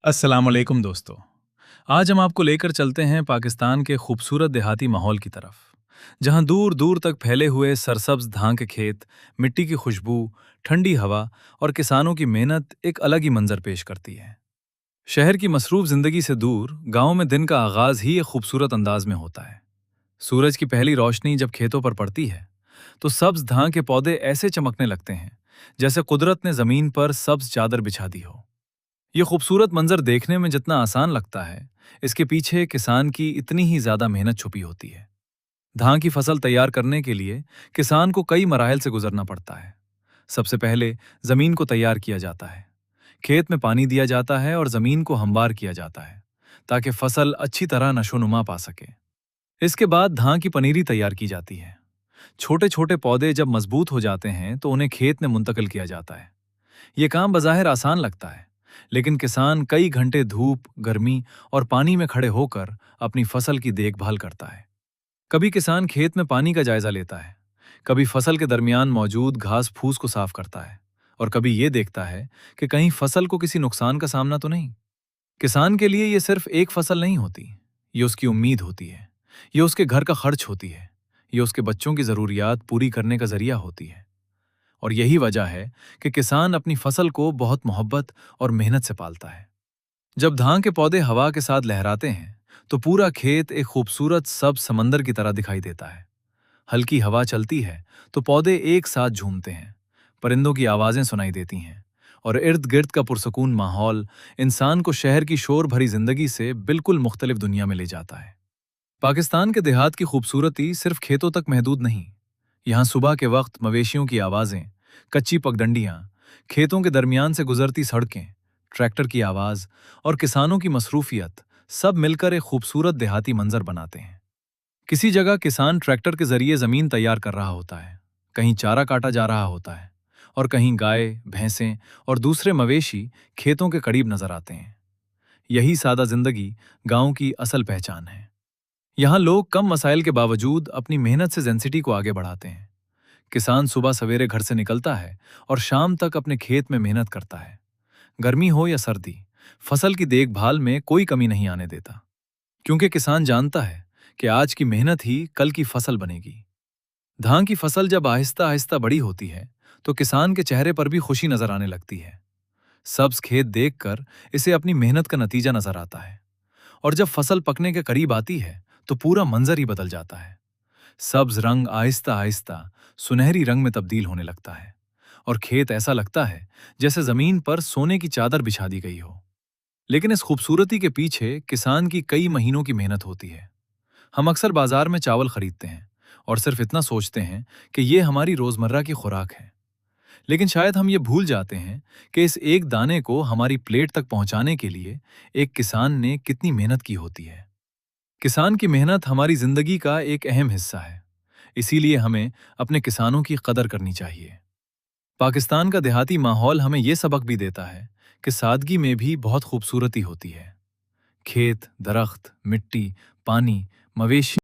अस्सलाम वालेकुम दोस्तों। आज हम आपको लेकर चलते हैं पाकिस्तान के खूबसूरत देहाती माहौल की तरफ, जहां दूर दूर तक फैले हुए सरसब्ज धान के खेत, मिट्टी की खुशबू, ठंडी हवा और किसानों की मेहनत एक अलग ही मंजर पेश करती है। शहर की मसरूफ जिंदगी से दूर गांव में दिन का आगाज ही एक खूबसूरत अंदाज में होता है। सूरज की पहली रोशनी जब खेतों पर पड़ती है तो सब्ज धान के पौधे ऐसे चमकने लगते हैं जैसे कुदरत ने जमीन पर सब्ज चादर बिछा दी हो। ये खूबसूरत मंजर देखने में जितना आसान लगता है, इसके पीछे किसान की इतनी ही ज्यादा मेहनत छुपी होती है। धान की फसल तैयार करने के लिए किसान को कई मराहल से गुजरना पड़ता है। सबसे पहले जमीन को तैयार किया जाता है। खेत में पानी दिया जाता है और जमीन को हमवार किया जाता है ताकि फसल अच्छी तरह नशोनुमा पा सके। इसके बाद धान की पनीरी तैयार की जाती है। छोटे छोटे पौधे जब मजबूत हो जाते हैं तो उन्हें खेत में मुंतकिल किया जाता है। ये काम बज़ाहिर आसान लगता है, लेकिन किसान कई घंटे धूप, गर्मी और पानी में खड़े होकर अपनी फसल की देखभाल करता है। कभी किसान खेत में पानी का जायजा लेता है, कभी फसल के दरमियान मौजूद घास फूस को साफ करता है, और कभी ये देखता है कि कहीं फसल को किसी नुकसान का सामना तो नहीं। किसान के लिए ये सिर्फ एक फसल नहीं होती, ये उसकी उम्मीद होती है, ये उसके घर का खर्च होती है, ये उसके बच्चों की जरूरियात पूरी करने का जरिया होती है। और यही वजह है कि किसान अपनी फसल को बहुत मोहब्बत और मेहनत से पालता है। जब धान के पौधे हवा के साथ लहराते हैं तो पूरा खेत एक खूबसूरत सब समंदर की तरह दिखाई देता है। हल्की हवा चलती है तो पौधे एक साथ झूमते हैं, परिंदों की आवाजें सुनाई देती हैं, और इर्द गिर्द का पुरसकून माहौल इंसान को शहर की शोर भरी जिंदगी से बिल्कुल मुख्तलिफ दुनिया में ले जाता है। पाकिस्तान के देहात की खूबसूरती सिर्फ खेतों तक महदूद नहीं। यहाँ सुबह के वक्त मवेशियों की आवाजें, कच्ची पगडंडियां, खेतों के दरमियान से गुजरती सड़कें, ट्रैक्टर की आवाज और किसानों की मसरूफियत सब मिलकर एक खूबसूरत देहाती मंजर बनाते हैं। किसी जगह किसान ट्रैक्टर के जरिए जमीन तैयार कर रहा होता है, कहीं चारा काटा जा रहा होता है, और कहीं गाय, भैंसें और दूसरे मवेशी खेतों के करीब नजर आते हैं। यही सादा जिंदगी गांव की असल पहचान है। यहाँ लोग कम मसाइल के बावजूद अपनी मेहनत से डेंसिटी को आगे बढ़ाते हैं। किसान सुबह सवेरे घर से निकलता है और शाम तक अपने खेत में मेहनत करता है। गर्मी हो या सर्दी, फसल की देखभाल में कोई कमी नहीं आने देता, क्योंकि किसान जानता है कि आज की मेहनत ही कल की फसल बनेगी। धान की फसल जब आहिस्ता आहिस्ता बड़ी होती है तो किसान के चेहरे पर भी खुशी नजर आने लगती है। सब्ज खेत देखकर इसे अपनी मेहनत का नतीजा नजर आता है। और जब फसल पकने के करीब आती है तो पूरा मंजर ही बदल जाता है। सब्ज रंग आहिस्ता आहिस्ता सुनहरी रंग में तब्दील होने लगता है, और खेत ऐसा लगता है जैसे जमीन पर सोने की चादर बिछा दी गई हो। लेकिन इस खूबसूरती के पीछे किसान की कई महीनों की मेहनत होती है। हम अक्सर बाजार में चावल खरीदते हैं और सिर्फ इतना सोचते हैं कि ये हमारी रोजमर्रा की खुराक है। लेकिन शायद हम ये भूल जाते हैं कि इस एक दाने को हमारी प्लेट तक पहुंचाने के लिए एक किसान ने कितनी मेहनत की होती है। किसान की मेहनत हमारी जिंदगी का एक अहम हिस्सा है, इसीलिए हमें अपने किसानों की कदर करनी चाहिए। पाकिस्तान का देहाती माहौल हमें यह सबक भी देता है कि सादगी में भी बहुत खूबसूरती होती है। खेत, दरख्त, मिट्टी, पानी, मवेशी